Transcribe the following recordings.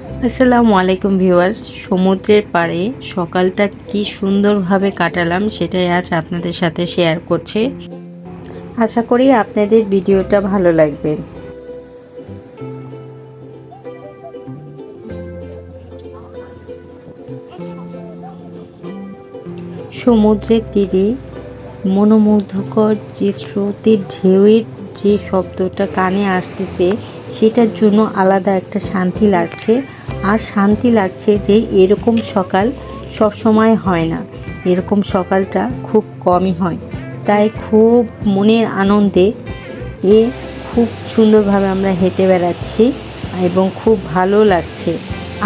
আসসালামু আলাইকুম ভিউয়ার্স, সমুদ্রের পাড়ে সকালটা কি সুন্দরভাবে কাটালাম সেটাই আজ আপনাদের সাথে শেয়ার করছি। আশা করি আপনাদের ভিডিওটা ভালো লাগবে। সমুদ্রের তীরে মনোমুগ্ধকর যে স্রোতের ঢেউয়ের যে শব্দটা কানে আসতেছে, সেটার জন্য আলাদা একটা শান্তি লাগছে। আর শান্তি লাগছে যে এরকম সকাল সবসময় হয় না, এরকম সকালটা খুব কমই হয়। তাই খুব মনের আনন্দে খুব সুন্দরভাবে আমরা হেঁটে বেড়াচ্ছি এবং খুব ভালো লাগছে।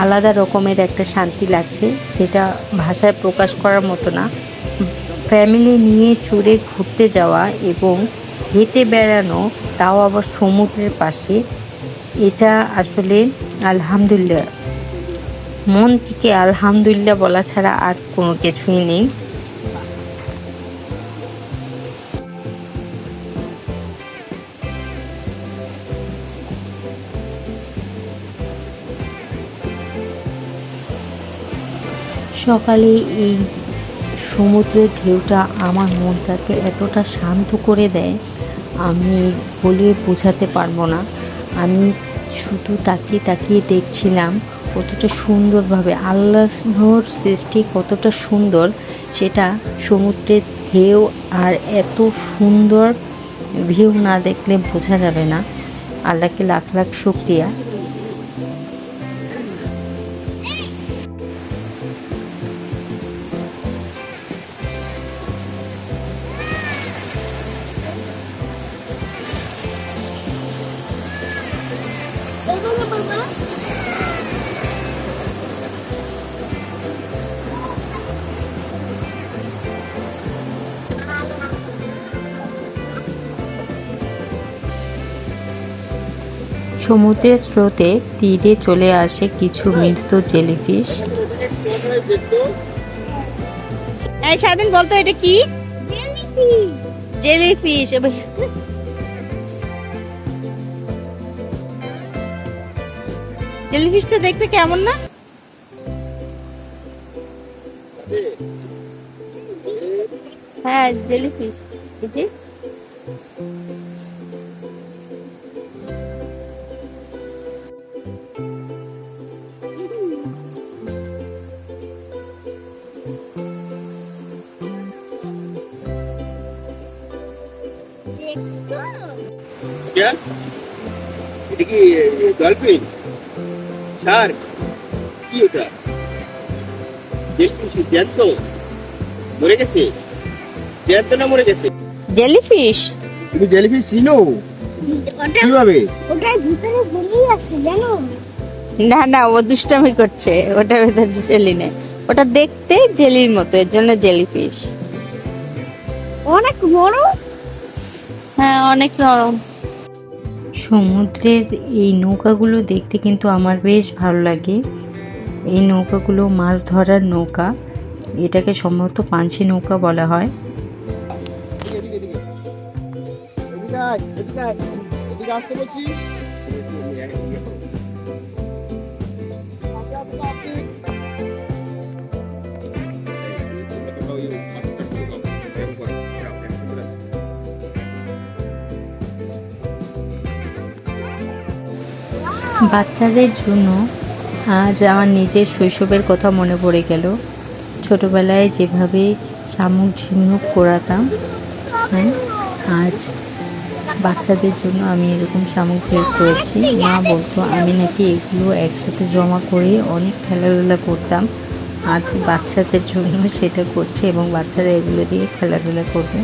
আলাদা রকমের একটা শান্তি লাগছে, সেটা ভাষায় প্রকাশ করার মতো না। ফ্যামিলি নিয়ে ট্যুরে ঘুরতে যাওয়া এবং হেঁটে বেড়ানো, তাও আবার সমুদ্রের পাশে, এটা আসলে আলহামদুলিল্লাহ, মন থেকে আলহামদুলিল্লাহ বলা ছাড়া আর কোনো কিছুই নেই। সকালে এই সমুদ্রের ঢেউটা আমার মনটাকে এতটা শান্ত করে দেয়, আমি বলে বোঝাতে পারবো না। আমি শুধু তাকিয়ে তাকিয়ে দেখছিলাম কতটা সুন্দরভাবে আল্লাহর সৃষ্টি, কতটা সুন্দর সেটা। সমুদ্রের ঢেউ আর এত সুন্দর ভিউ না দেখলে বোঝা যাবে না। আল্লাহকে লাখ লাখ শুকরিয়া। সমুদ্রের স্রোতে তীরে চলে আসে কিছু মৃত জেলিফিশ। এই স্বাধীন বলতো এটা কি? জেলিফিশ। জেলিফিশটা দেখতে কেমন না? হ্যাঁ, জেলিফিশ। এটা কি ডলফিন, শার্ক, কি ওটা? জেলিফিশ জ্যান্ত মরে গেছে? জ্যান্ত না মরে গেছে? জেলিফিশ। তুমি জেলিফিশ চিনো কিভাবে? ওটার ভিতরে জেলি আছে জানো? না না, ও দুষ্টামি করছে। ওটার ভেতরে জেলি নেই, ওটা দেখতে জেলির মতো, এর জন্য জেলিফিশ। অনেক বড়। হ্যাঁ, অনেক নরম। সমুদ্রের এই নৌকাগুলো দেখতে কিন্তু আমার বেশ ভালো লাগে। এই নৌকাগুলো মাছ ধরার নৌকা, এটাকে সম্ভবত পানসি নৌকা বলা হয়। বাচ্চাদের জন্য আজ আমার নিজের শৈশবের কথা মনে পড়ে গেল। ছোটবেলায় যেভাবে শামুক ঝিনুক করাতাম, আজ বাচ্চাদের জন্য আমি এরকম শামুক ঝিনুক করেছি। মা বলতো আমি নাকি এগুলো একসাথে জমা করে অনেক খেলাধুলা করতাম। আজ বাচ্চাদের জন্য সেটা করছে এবং বাচ্চারা এগুলো দিয়ে খেলাধুলা করবে।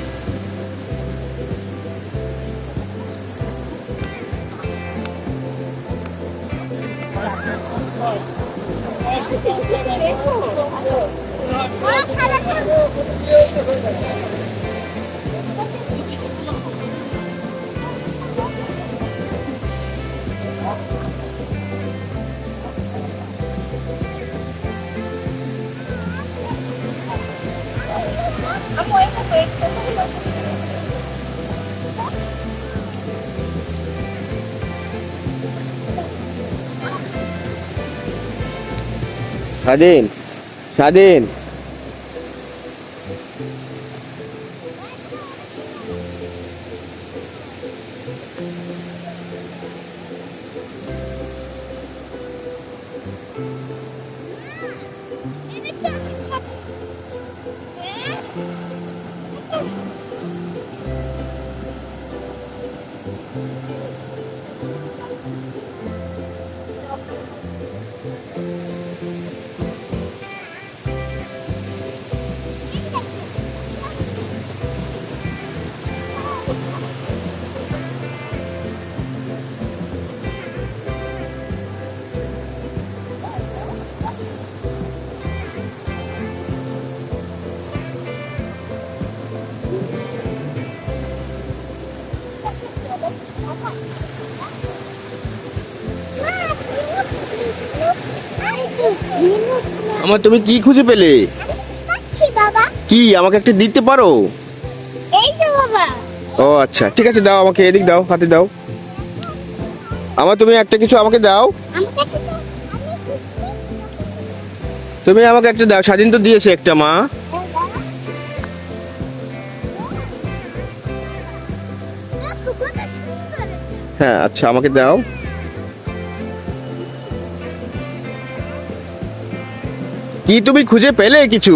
স্বাধীন স্বাধীন। আমার তুমি কি খুঁজে পেলে? পাচ্ছি বাবা। কি আমাকে একটা দিতে পারো? এই তো বাবা। ও আচ্ছা ঠিক আছে, দাও আমাকে, এদিক দাও, হাতে দাও। আমার তুমি একটা কিছু আমাকে দাও। আমাকে তো তুমি আমাকে একটা দাও, স্বাধীন তো দিয়েছে একটা মা। হ্যাঁ আচ্ছা আমাকে দাও। কি তুমি খুঁজে পেলে কিছু?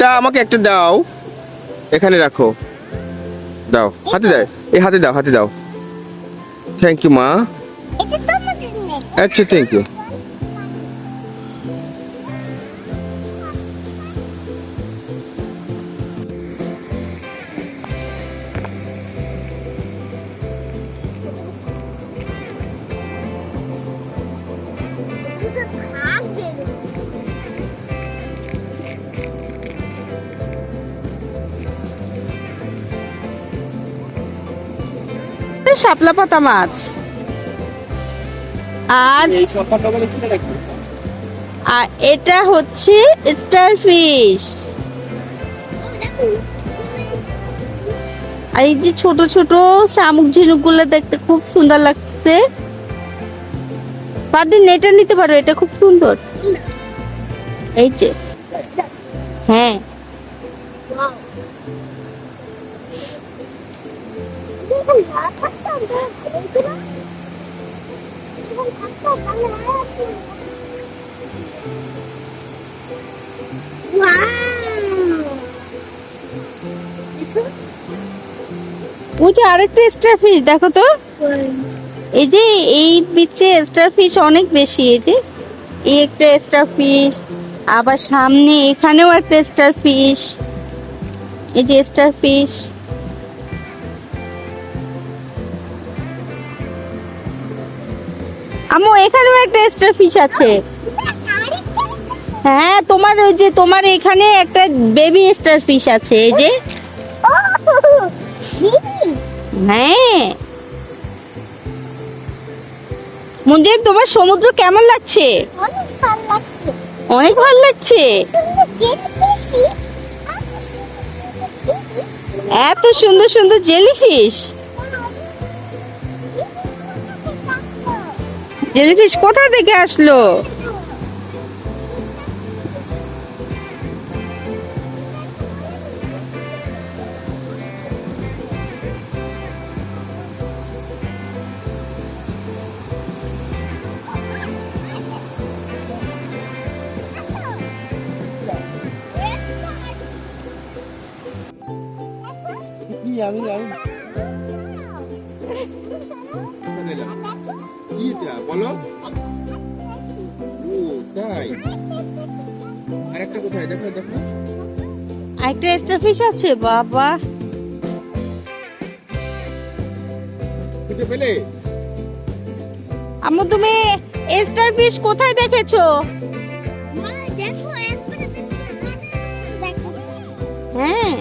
তা আমাকে একটা দাও, এখানে রাখো, দাও হাতে দাও, এই হাতে দাও, হাতে দাও। থ্যাংক ইউ মা। এটা তোমার জন্য। আচ্ছা থ্যাংক ইউ। শাপলা পাতা মাছ আর এই সফার দোকানে ছিল নাকি? আর এটা হচ্ছে স্টার ফিশ। আর এই যে ছোট ছোট শামুক ঝিনুক গুলো দেখতে খুব সুন্দর লাগছে। পারদিন এটা নিতে পারো, এটা খুব সুন্দর। এই যে হ্যাঁ ওই যে আরেকটা স্টার ফিশ দেখো তো। এই যে এই বিচে স্টার ফিশ অনেক বেশি। এই যে এই একটা স্টার ফিশ, আবার সামনে এখানেও একটা স্টার ফিশ। এই যে স্টার ফিশ, আমু এখানেও একটা স্টার ফিশ আছে। হ্যাঁ তোমার ওই যে তোমার এখানে একটা বেবি স্টার ফিশ আছে। এই যে হ্যাঁ মুঞ্জে, তোমার সমুদ্র কেমন লাগছে? অনেক ভালো লাগছে। এত সুন্দর সুন্দর জেলিফিশ। জেলিফিশ কোথা থেকে আসলো? কি আমি কি এটা বলো? ও তাই, আরেকটা কোথায়? দেখো দেখো, আরেকটা স্টার ফিশ আছে। বাবা খুঁজে পেলে? আম্মু তুমি স্টার ফিশ কোথায় দেখেছো? হ্যাঁ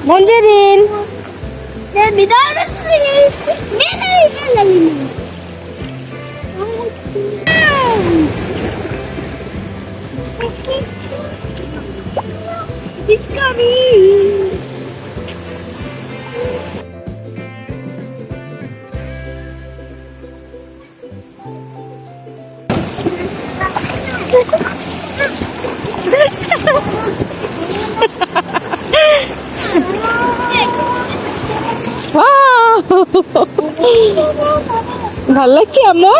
মঞ্জুরিন। ভালো লাগছে আম্মু?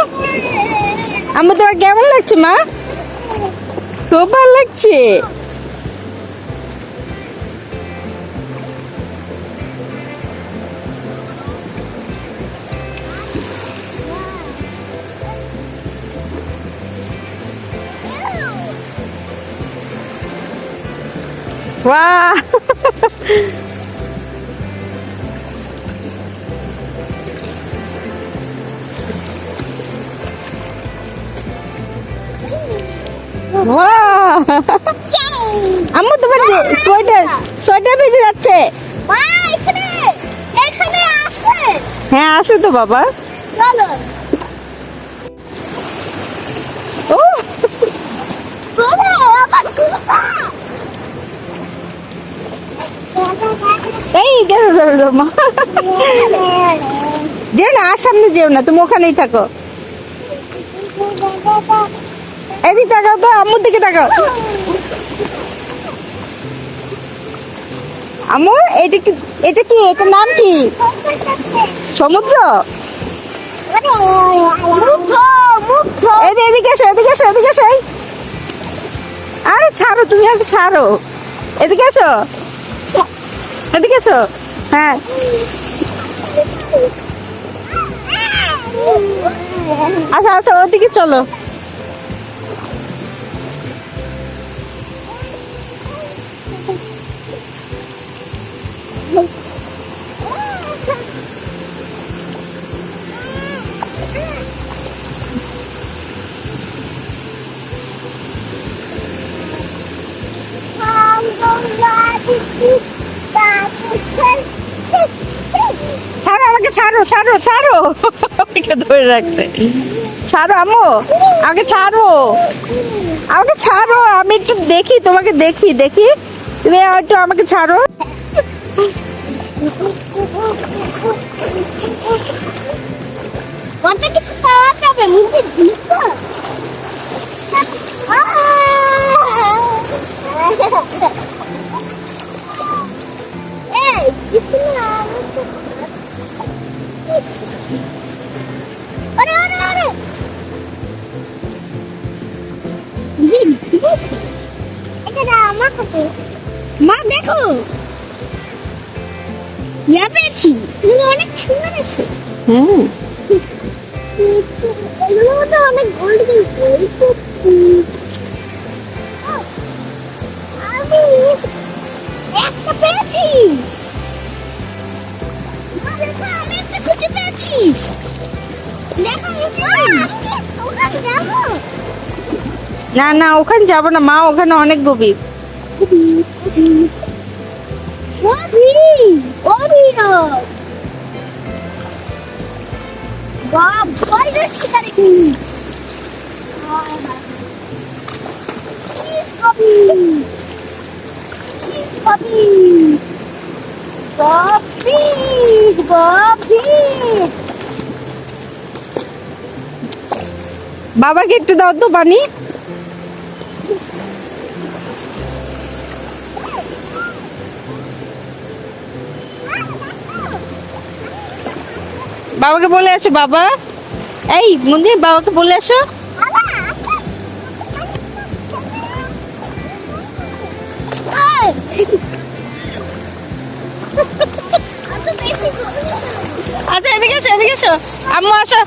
আম্মু তোমার কেমন লাগছে মা? খুব ভালো লাগছে। বাহ আম্মু তোমার সোয়েটার ভিজে যাচ্ছে। হ্যাঁ আছে তো বাবা। ও এই যেও মা, যেও না, আর সামনে যেও না, তুমি ওখানেই থাকো। এদিক তাকাও তো, আম্মুর দিকে তাকাও। আম্মু এটা কি, এটার নাম কি? সমুদ্র? এদিকে এসো, এদিকে এসো, এদিকে এসো। আরে ছাড়ো, তুমি আগে ছাড়ো। এদিকে এসো, এদিকে এসো। হ্যাঁ আচ্ছা আচ্ছা, ওদিকে চলো। ছাড়ো আমাকে, ছাড়ো ছাড়ো ছাড়ো, আমাকে ধরে রাখছে। ছাড়ো আম্মু, আমাকে ছাড়ো, আমাকে ছাড়ো, আমি একটু দেখি, তোমাকে দেখি দেখি, তুমি একটু আমাকে ছাড়ো। কিছু পাওয়া যাবে মুখে দিত। এই কিছু না, আরে আরে আরে দিন ঠিক আছে, এটা দাও আমার কাছে। মা দেখো, ইয়া পেয়েছি, এগুলো অনেক সুন্দর আছে। হুম এগুলোর মধ্যে অনেক গোল্ড আমি একটা পেয়েছি। দেখো আমি একটা খুঁজে পেয়েছি। দেখো ওখানে যাবো না না, ওখানে যাবো না মা, ওখানে অনেক গভীর। বাবাকে একটু দাও তো পানি। বাবাকে বলে আসো, বাবা এই মন্দির, বাবাকে বলে আসো। আচ্ছা এদিকে এসো, এদিকে এসো আম্মু, আসো।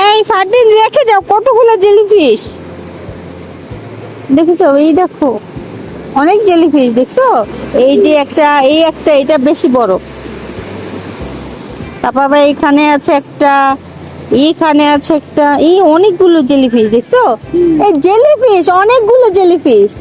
এই ফারদিন দেখে যাও কতগুলো জেলিফিশ দেখেছো, এই দেখো অনেক জেলিফিশ দেখছো, এই যে একটা, এটা বেশি বড়। তারপর আবার এখানে আছে একটা, এইখানে আছে একটা, এই অনেকগুলো জেলিফিশ দেখছো, এই জেলিফিশ অনেকগুলো জেলিফিশ।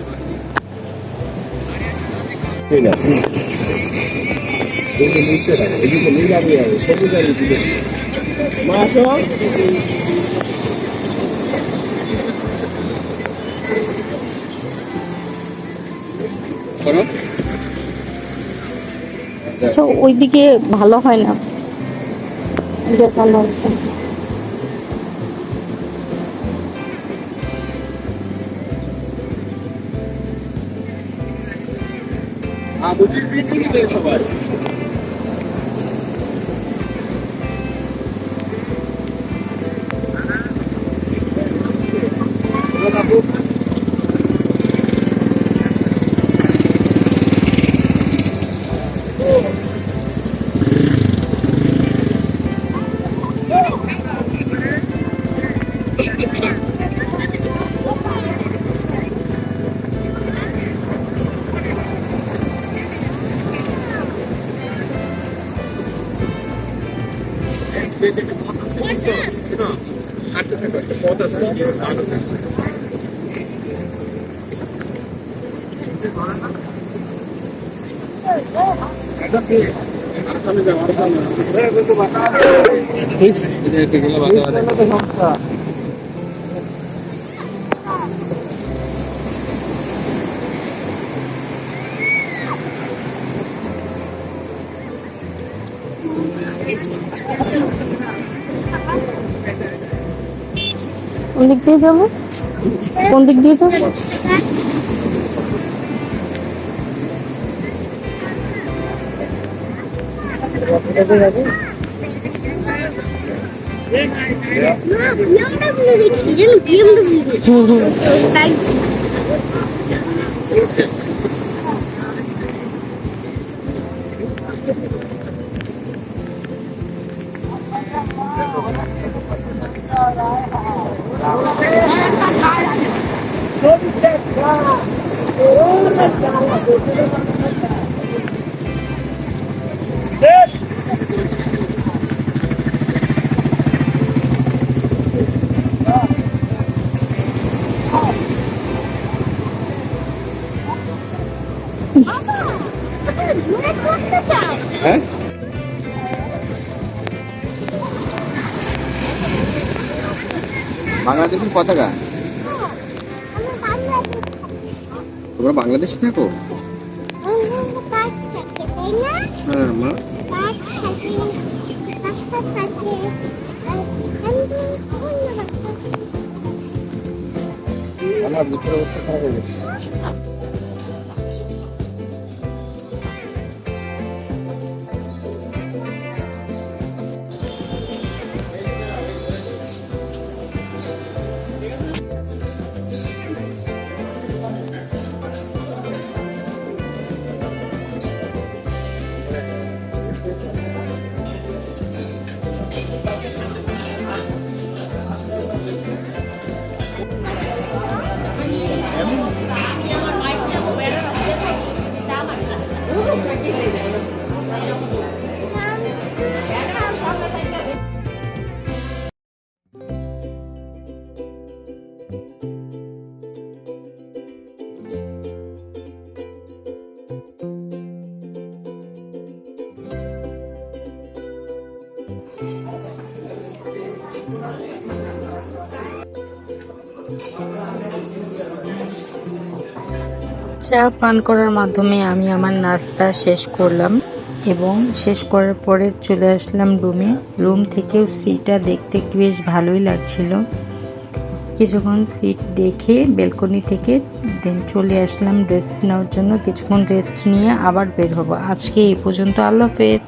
ওইদিকে ভালো হয় না, এটা ভালো আছে। হাঁটতে থাকো, একটা পথ আছে, হাঁটতে থাকো। কোন দিক দিয়ে যাবো, কোন দিক দিয়ে যাবো? BMW দেখছি, জানো BMW তাই হ্যাঁ, বাংলাদেশের পতাকা। তোমরা বাংলাদেশে থাকো? হ্যাঁ মা। আমার ভিতরে অবস্থা খারাপ হয়ে গেছে। চা পান করার মাধ্যমে আমি আমার নাস্তা শেষ করলাম এবং শেষ করার পরে চলে আসলাম রুমে। রুম থেকেও সিটটা দেখতে বেশ ভালোই লাগছিল। কিছুক্ষণ সিট দেখে বেলকনি থেকে দেন চলে আসলাম রেস্ট নেওয়ার জন্য। কিছুক্ষণ রেস্ট নিয়ে আবার বের হব। আজকে এই পর্যন্ত, আল্লাহ হাফেজ।